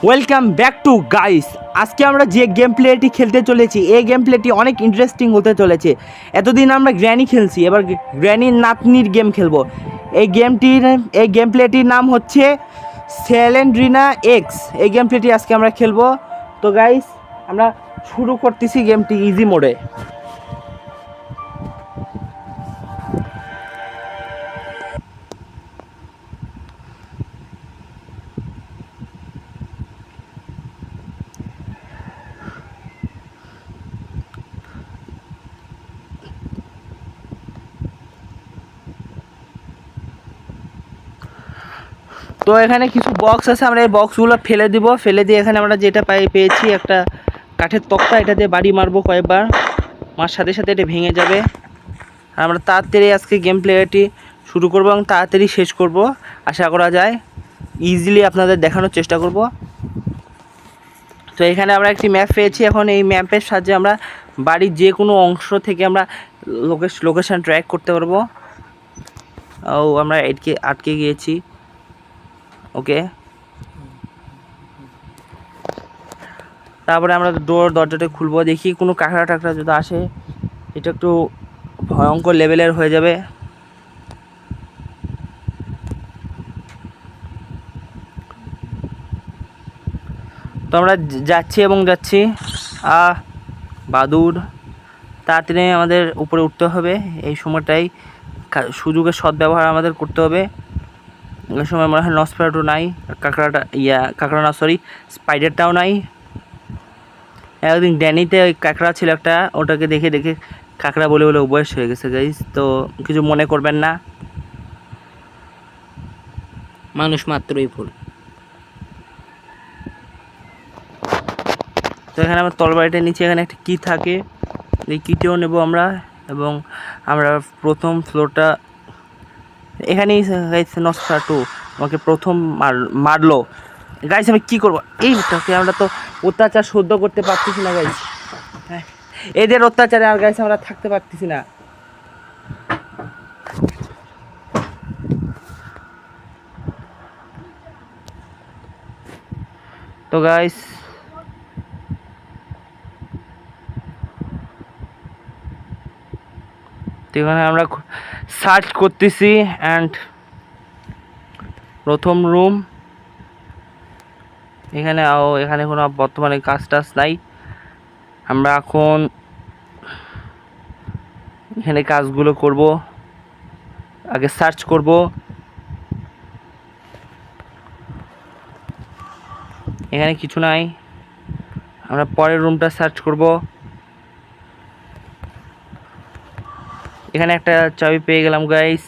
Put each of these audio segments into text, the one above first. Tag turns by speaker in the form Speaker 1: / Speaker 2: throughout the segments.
Speaker 1: Welcome back to guys. আজকে আমরা যে গেম প্লেটি খেলতে চলেছি এই গেম প্লেটি অনেক ইন্টারেস্টিং হতে চলেছে। এতদিন আমরা গ্র্যানি খেলছি, এবার গ্র্যানির নাতনির গেম খেলবো। এই গেম প্লেটির নাম হচ্ছে স্যালেন্ড্রিনা এক্স। এই গেম প্লেটি আজকে আমরা খেলবো। তো গাইস, আমরা শুরু করতেছি গেমটি ইজি মোডে। তো এখানে কিছু বক্স আছে, আমরা এই বক্সগুলো ফেলে দিব। ফেলে দিয়ে এখানে আমরা যেটা পেয়েছি একটা কাঠের তক্তা, এটা দিয়ে বাড়ি মারবো কয়েকবার, মার সাথে সাথে এটা ভেঙে যাবে। আর আমরা তাড়াতাড়ি আজকে গেম প্লেটি শুরু করব এবং তাড়াতাড়ি শেষ করব আশা করা যায়। ইজিলি আপনাদের দেখানোর চেষ্টা করব। তো এখানে আমরা একটি ম্যাপ পেয়েছি। এখন এই ম্যাপের সাহায্যে আমরা বাড়ির যে কোনো অংশ থেকে আমরা লোকেশান ট্র্যাক করতে পারবো। ও আমরা আটকে গিয়েছি। ওকে, তারপরে আমরা দরজাটা খুলবো, দেখি কোনো কাঁকড়া টাকড়া যদি আসে। এটা একটু ভয়ঙ্কর লেভেলের হয়ে যাবে। তো আমরা যাচ্ছি বাদুর, তাড়াতাড়ি আমাদের উপরে উঠতে হবে। এই সময়টাই সুযোগের সদ্ব্যবহার আমাদের করতে হবে। এই সময় মনে হয় নসফেরাটু নাই, কাঁকড়া না, সরি, স্পাইডারটাও নাই। একদিন ড্যানিতে ওই কাঁকড়া ছিল একটা, ওটাকে দেখে দেখে কাঁকড়া বলে বলে অভ্যাস হয়ে গেছে গাইস, তো কিছু মনে করবেন না,
Speaker 2: মানুষ মাত্রই ভুল।
Speaker 1: তো এখানে আমার তলবাড়িটা নিচে এখানে একটা কি থাকে, এই কিটেও নেব আমরা। এবং আমরা প্রথম ফ্লোরটা এখানেই গাইস, নসফেরাটু আমাকে প্রথম মারলো গাইস। আমি কী করবো? এইটাকে আমরা তো অত্যাচার সহ্য করতে পারতেছি না গাইস। হ্যাঁ, এদের অত্যাচারে আর গাইস আমরা থাকতে পারতেছি না। তো গাইস, এখানে আমরা সার্চ করতেছি অ্যান্ড প্রথম রুম এখানে এখানে কোনো বর্তমানে কাজ টাজ নাই। আমরা এখন এখানে কাজগুলো করব, আগে সার্চ করব। এখানে কিছু নাই, আমরা পরের রুমটা সার্চ করব। এখানে একটা চাবি পেয়ে গেলাম গাইস।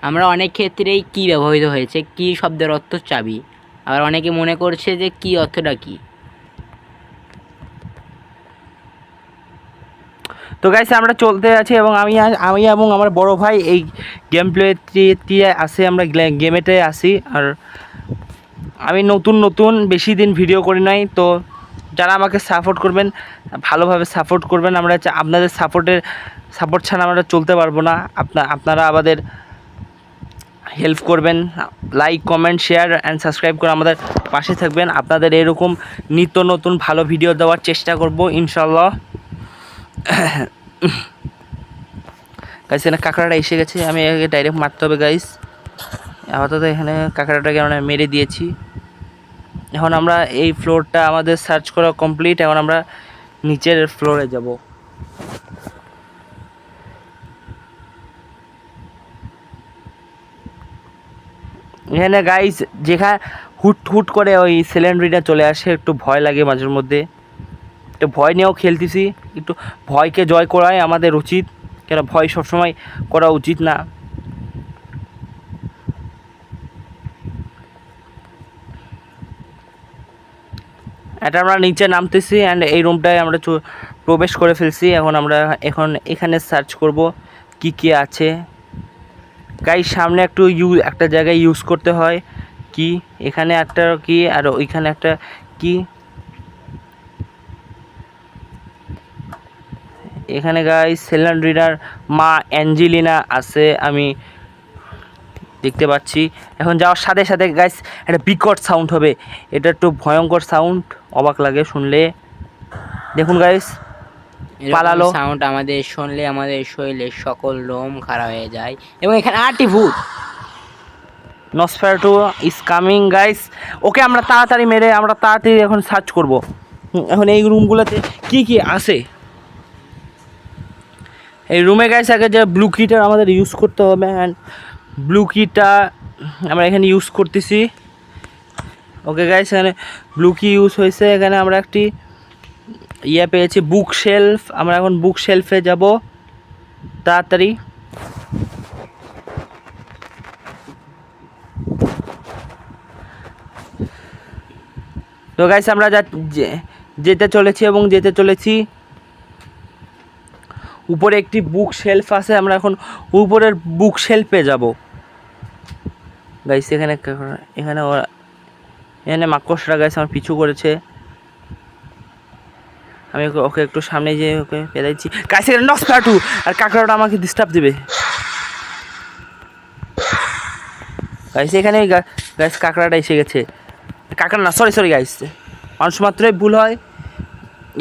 Speaker 2: আমরা অনেক ক্ষেত্রেই কি ব্যবহৃত হয়েছে, কি শব্দের অর্থ চাবি, আবার অনেকে মনে করছে যে কি অর্থটা কি।
Speaker 1: তো গাইস, আমরা চলতে আছি এবং আমি এবং আমার বড় ভাই এই গেম প্লেটি আছে, আমরা গেমেতে আছি। আর আমি নতুন বেশি দিন ভিডিও করি নাই, তো যারা আমাকে সাপোর্ট করবেন, ভালোভাবে সাপোর্ট করবেন। আমরা আপনাদের সাপোর্ট ছাড়া আমরা চলতে পারবো না। আপনারা আমাদের হেল্প করবেন, like, comment, share and subscribe করে আমাদের পাশে থাকবেন। আপনাদের এরকম নিত্য নতুন ভালো ভিডিও দেওয়ার চেষ্টা করব ইনশাল্লাহ। গাইস, এখানে কাঁকড়াটা এসে গেছে, আমি একে ডাইরেক্ট মারতে হবে গাইস। আপাতত এখানে কাঁকড়াটাকে আমরা মেরে দিয়েছি। এখন আমরা এই ফ্লোরটা আমাদের সার্চ করা কমপ্লিট। এখন আমরা নিচের ফ্লোরে যাব। এখানে গাইস যেখানে হুট করে ওই স্যালেন্ড্রিনা চলে আসে, একটু ভয় লাগে মাঝের মধ্যে। একটু ভয় নিয়েও খেলতেছি, একটু ভয়কে জয় করাই আমাদের উচিত, কেন ভয় সবসময় করা উচিত না। এটা আমরা নিচে নামতেছি অ্যান্ড এই রুমটায় আমরা প্রবেশ করে ফেলছি। আমরা এখানে সার্চ করব কি কি আছে গাইস। সামনে একটা জায়গায় ইউজ করতে হয় কি, এখানে একটা কি আর ওইখানে একটা কি। এখানে গাইস স্যালেন্ড্রিনার মা অ্যাঞ্জেলিনা আছে, আমি দেখতে পাচ্ছি। এখন যাওয়ার সাথে সাথে গাইস একটা বিকট সাউন্ড হবে, এটা একটু ভয়ঙ্কর সাউন্ড, অবাক লাগে শুনলে। দেখুন গাইস পালালো।
Speaker 2: সাউন্ড আমাদের শুনলে আমাদের শরীরের সকল লোম খাড়া হয়ে যায় এবং এখানে 8টি ভূত।
Speaker 1: নসফেরাটু ইজ কামিং গাইস। ওকে আমরা তাড়াতাড়ি মেরে আমরা তাড়াতাড়ি এখন সার্চ করব। এখন এই রুমগুলোতে কি কি আছে, এই রুমে গাইস আগে যে ব্লু কিটা আমাদের ইউজ করতে হবে, অ্যান্ড ব্লু কিটা আমরা এখানে ইউজ করতেছি। ওকে গাইস, এখানে ব্লু কি ইউজ হয়েছে, এখানে আমরা একটি ইয়ে পেয়েছি বুক শেলফ। আমরা এখন বুক শেলফে যাব তাড়াতাড়ি। তো গাইস আমরা যেতে চলেছি এবং যেতে চলেছি। উপরে একটি বুক শেলফ আছে, আমরা এখন উপরের বুক শেলফে যাব গাইস। এখানে এখানে এখানে মাকড়সারা গাইস আমার পিছু করেছে, আমি ওকে একটু সামনে যেয়ে ওকে পেলাইছি গাইস। এখানে নসফেরাটু আর কাঁকড়াটা আমাকে ডিস্টার্ব দেবে গাইস। এখানে গাইস কাঁকড়াটা এসে গেছে, কাঁকড়া না সরি গাইস, মানুষ মাত্রই ভুল হয়,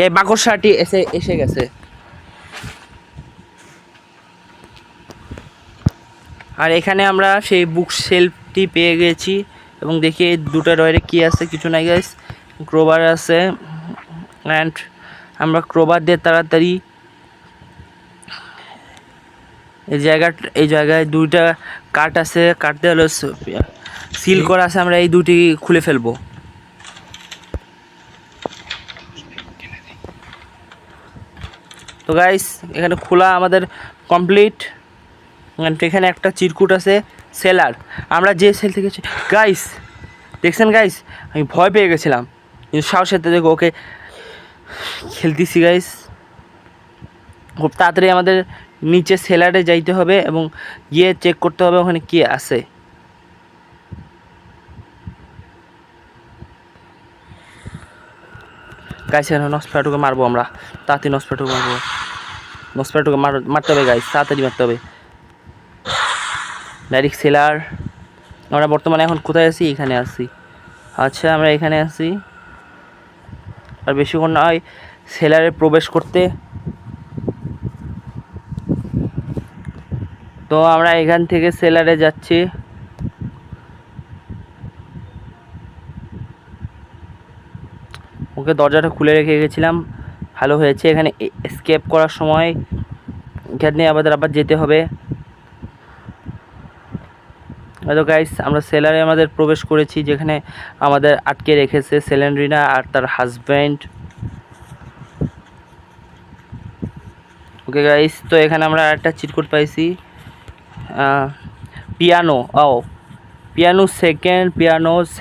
Speaker 1: এই মাকড়সাটি এসে গেছে। আর এখানে আমরা সেই বুক শেলফটি পেয়ে গেছি এবং দেখি দুটো ডয়ারে কী আছে, কিছু নাই গাইস। ক্রোবার আছে, অ্যান্ড আমরা ক্রোবার দিয়ে তাড়াতাড়ি এই জায়গায় দুইটা কাঠ আছে, কাঠ দিয়ে হলো সিল করা আছে, আমরা এই দুটি খুলে ফেলবো। তো গাইস এখানে খোলা আমাদের কমপ্লিট। এখানে একটা চিরকুট আছে, সেলার। আমরা যে সেল থেকে গাইস দেখছেন গাইস, আমি ভয় পেয়ে গেছিলাম, কিন্তু সাহসের দেখো ওকে খেলতেছি গাইস। খুব তাড়াতাড়ি আমাদের নিচে সেলারে যাইতে হবে এবং গিয়ে চেক করতে হবে ওখানে কি আছে। গাইস এখানে নসফেরাটুকে মারবো আমরা, তাড়াতাড়ি নসফেরাটুকে মারবো, নসফেরাটুকে মারতে হবে গাইস, তাড়াতাড়ি মারতে হবে। Direct seller. আমরা বর্তমানে এখন কোথায় আছি? এখানে আছি। আচ্ছা আমরা এখানে আছি, আর বেশিক্ষণ নয় সেলারে প্রবেশ করতে। তো আমরা এখান থেকে সেলারে যাচ্ছি। ওকে দরজাটা খুলে রেখে গেছিলাম, ভালো হয়েছে। এখানে এসকেপ করার সময় এখানে আমাদের আবার যেতে হবে। তো গাইস আমরা সেলারে আমাদের প্রবেশ করেছি, যেখানে আমাদের আটকে রেখেছে সেলেন্ড্রিনা আর তার হাজব্যান্ড। ওকে গাইস, তো এখানে আমরা একটা চিরকুট পাইছি, পিয়ানো। পিয়ানো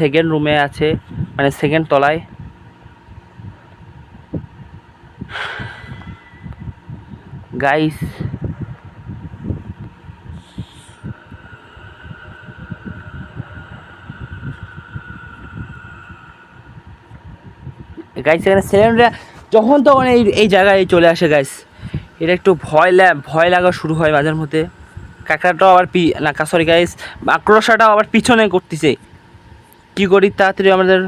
Speaker 1: সেকেন্ড রুমে আছে, মানে সেকেন্ড তলায়। গাইস এখানে সিলিন্ডার যখন তখন এই জায়গায় চলে আসে গাইস, এটা একটু ভয় লাগা শুরু হয় মাঝের মধ্যে। কাঁকড়াটাও আবার সরি গাইস, মাকড়সাটাও আবার পিছনে করতেছে। কি করি, তাড়াতাড়ি আমাদের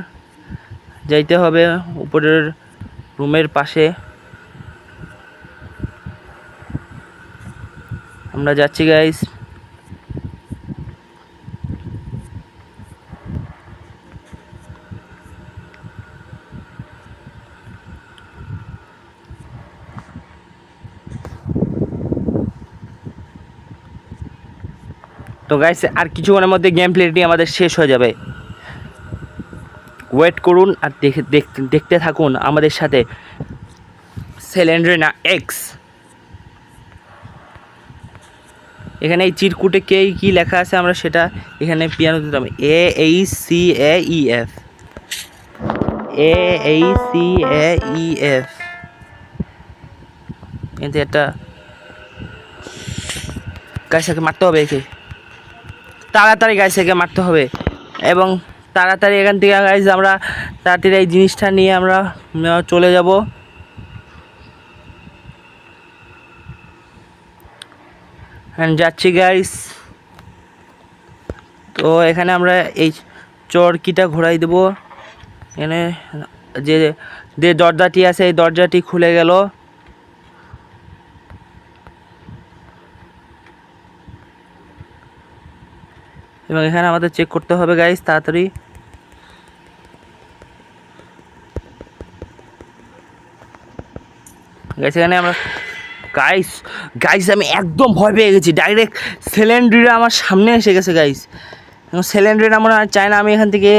Speaker 1: যাইতে হবে উপরের রুমের পাশে। আমরা যাচ্ছি গাইস। তো গাইস আর কিছুক্ষণের মধ্যে গেম প্লেটি আমাদের শেষ হয়ে যাবে, ওয়েট করুন আর দেখতে থাকুন আমাদের সাথে সেলেন্ড্রিনা এক্স। এখানে এই চিরকুটে কি লেখা আছে আমরা সেটা এখানে পিয়ানো দিতাম, AHCAEF AHCAEF। কিন্তু এটা গাইসকে মারতে হবে, একে তাড়াতাড়ি গাইসকে মারতে হবে এবং তাড়াতাড়ি এখান থেকে গাইস আমরা তাড়াতাড়ি এই জিনিসটা নিয়ে আমরা চলে যাব। যাচ্ছি গাইস, তো এখানে আমরা এই চরকিটা ঘোরাই দেবো। এখানে যে যে দরজাটি আছে এই দরজাটি খুলে গেল। এবং এখানে আমাদের চেক করতে হবে গাইস তাড়াতাড়ি। গাইস এখানে আমরা গাইস গাইস আমি একদম ভয় পেয়ে গেছি। ডাইরেক্ট স্যালেন্ড্রিনা আমার সামনে এসে গেছে গাইস। এবং স্যালেন্ড্রিনা মনে হয় চায় না আমি এখান থেকে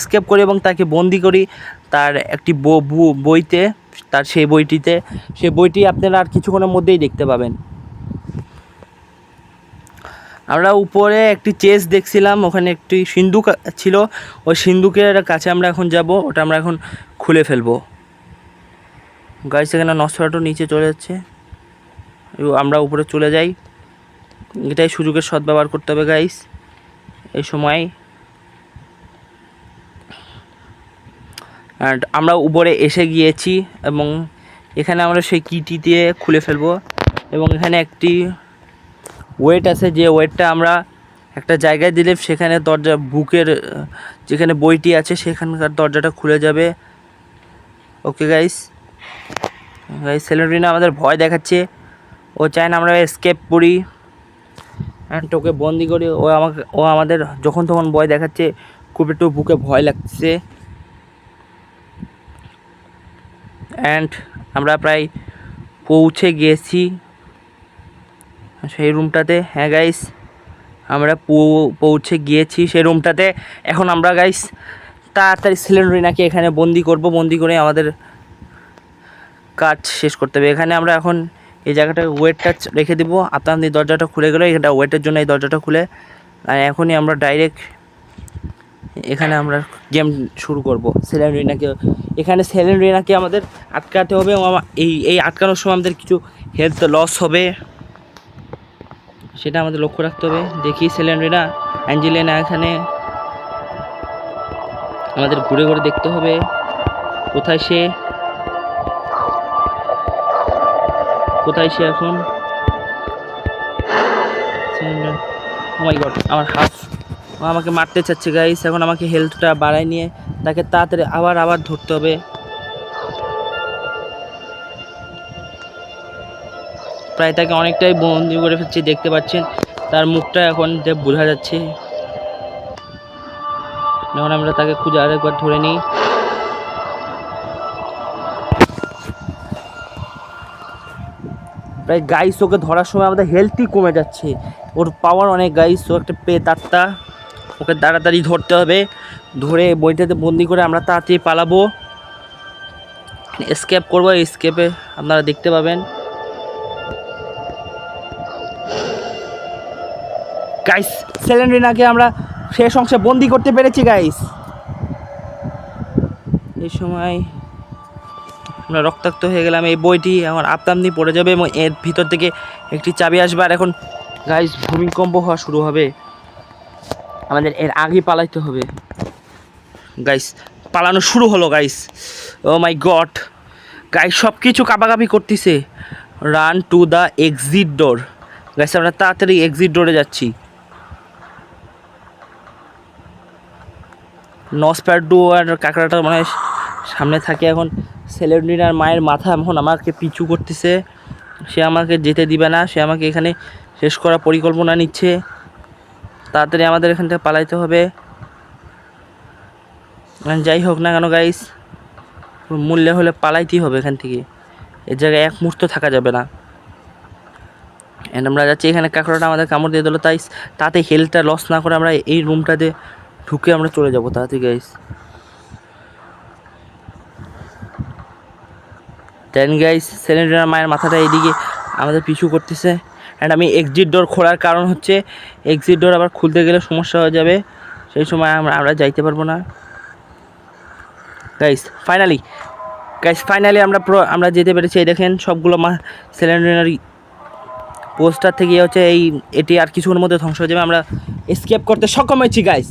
Speaker 1: স্কেপ করি এবং তাকে বন্দি করি তার একটি বইতে, তার সেই বইটিতে। সেই বইটি আপনারা আর কিছুক্ষণের মধ্যেই দেখতে পাবেন। আমরা উপরে একটি চেস্ট দেখছিলাম, ওখানে একটি সিন্দুক ছিল, ওই সিন্দুকের কাছে আমরা এখন যাব, ওটা আমরা এখন খুলে ফেলবো। গাইস এখানে নসরাটো নিচে চলে যাচ্ছে, আমরা উপরে চলে যাই। এটাই সুযোগের সদ্ব্যবহার করতে হবে গাইস এই সময়। আর আমরা উপরে এসে গিয়েছি এবং এখানে আমরা সেই কিটি দিয়ে খুলে ফেলবো। এবং এখানে একটি ওয়েট আছে, যে ওয়েটটা আমরা একটা জায়গায় দিলে সেখানে দরজা বুকের যেখানে বইটি আছে সেখানকার দরজাটা খুলে যাবে। ওকে গাইস, স্যালেন্ড্রিনা আমাদের ভয় দেখাচ্ছে, ও চায় না আমরা এসকেপ করি অ্যান্ড ওকে বন্দি করি। ও আমাদের যখন তখন ভয় দেখাচ্ছে, খুব একটু বুকে ভয় লাগছে। অ্যান্ড আমরা প্রায় পৌঁছে গিয়েছি সেই রুমটাতে। হ্যাঁ গাইস আমরা পৌঁছে গিয়েছি সেই রুমটাতে। এখন আমরা গাইস তাড়াতাড়ি স্যালেন্ড্রিনাকে এখানে বন্দি করব, বন্দি করে আমাদের কাজ শেষ করতে হবে। এখানে আমরা এখন এই জায়গাটা ওয়েটটা রেখে দেবো। আপনাদের দরজাটা খুলে গেলো, এটা ওয়েটের জন্য এই দরজাটা খুলে। আর এখনই আমরা ডাইরেক্ট এখানে আমরা গেম শুরু করব। স্যালেন্ড্রিনাকে এখানে স্যালেন্ড্রিনাকে আমাদের আটকাতে হবে এবং এই আটকানোর সময় আমাদের কিছু হেলথ লস হবে, সেটা আমাদের লক্ষ্য রাখতে হবে। দেখি স্যালেন্ড্রিনা, অ্যাঞ্জেলিনা এখানে আমাদের ঘুরে ঘুরে দেখতে হবে কোথায় সে এখন। ও মাই গড, আমার হাফ আমাকে মারতে চাচ্ছে গাইস। এখন আমাকে হেলথটা বাড়ায় নিয়ে তাকে তাড়াতাড়ি আবার ধরতে হবে। প্রায় তাকে অনেকটাই বন্দি করে ফেলছি, দেখতে পাচ্ছেন তার মুখটা এখন বোঝা যাচ্ছে। এখন আমরা তাকে খুঁজে আরেকবার ধরে নিই। প্রায় গাইস ওকে ধরার সময় আমাদের হেলথই কমে যাচ্ছে, ওর পাওয়ার অনেক গাইস। ও একটা পেতাত্তা, ওকে তাড়াতাড়ি ধরতে হবে। ধরে বইটাতে বন্দি করে আমরা তাড়াতাড়ি পালাবো, এসকেপ করবো। এসকেপে আপনারা দেখতে পাবেন গাইস স্যালেন্ড্রিনাকে আমরা শেষ অংশে বন্দি করতে পেরেছি গাইস। এই সময় আমরা রক্তাক্ত হয়ে গেলাম। এই বইটি এখন আপনি পড়ে যাবে এবং এর ভিতর থেকে একটি চাবি আসবে। আর এখন গাইস ভূমিকম্প হওয়া শুরু হবে, আমাদের এর আগে পালাইতে হবে গাইস। পালানো শুরু হলো গাইস। ও মাই গড গাইস, সব কিছু কাঁপাকাঁপি করতেছে। Run to the exit door guys, আমরা তাড়াতাড়ি এক্সিট ডোরে যাচ্ছি। নসপ্যারডু আর কাঁকড়াটা মানে সামনে থাকে। এখন স্যালেন্ড্রিনার মায়ের মাথা এখন আমাকে পিছু করতেছে, সে আমাকে যেতে দিবে না, সে আমাকে এখানে শেষ করার পরিকল্পনা নিচ্ছে। তাড়াতাড়ি আমাদের এখান থেকে পালাইতে হবে। যাই হোক না কেন গাইস, মূল্যে হলে পালাইতেই হবে এখান থেকে, এর জায়গায় এক মুহূর্ত থাকা যাবে না। আমরা যাচ্ছি, এখানে কাঁকড়াটা আমাদের কামড় দিয়ে দিল, তাই তাতে হেলথটা লস না করে আমরা এই রুমটাতে ঢুকে আমরা চলে যাবো তাড়াতাড়ি গাইস। দেন গাইস স্যালেন্ড্রিনার মায়ের মাথাটা এইদিকে আমাদের পিছু করতেছে। অ্যান্ড আমি এক্সিট ডোর খোলার কারণ হচ্ছে এক্সিট ডোর আবার খুলতে গেলে সমস্যা হয়ে যাবে, সেই সময় আমরা যাইতে পারবো না গাইস। ফাইনালি আমরা যেতে পেরেছি। এই দেখেন সবগুলো স্যালেন্ড্রিনার পোস্টার থেকে হচ্ছে এটি আর কিছুক্ষণের মধ্যে ধ্বংস হয়ে যাবে। আমরা এসকেপ করতে সক্ষম হয়েছি গাইস,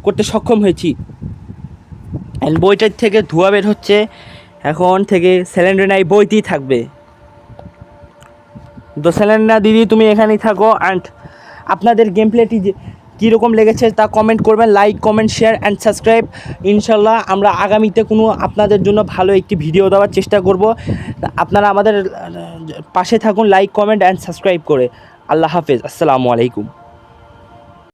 Speaker 1: করতে সক্ষম হয়েছি। অ্যান্ড বইটার থেকে ধোঁয়া বের হচ্ছে, এখন থেকে স্যালেন্ড্রিনা এই বইতেই থাকবে। তো স্যালেন্ড্রিনা দিদি তুমি এখানেই থাকো। অ্যান্ড আপনাদের গেম প্লেটি কীরকম লেগেছে তা কমেন্ট করবেন, like comment share and subscribe. ইনশাল্লাহ আমরা আগামীতে কোনো আপনাদের জন্য ভালো একটি ভিডিও দেওয়ার চেষ্টা করব। আপনারা আমাদের পাশে থাকুন লাইক কমেন্ট অ্যান্ড সাবস্ক্রাইব করে। আল্লাহ হাফেজ, আসসালামু আলাইকুম।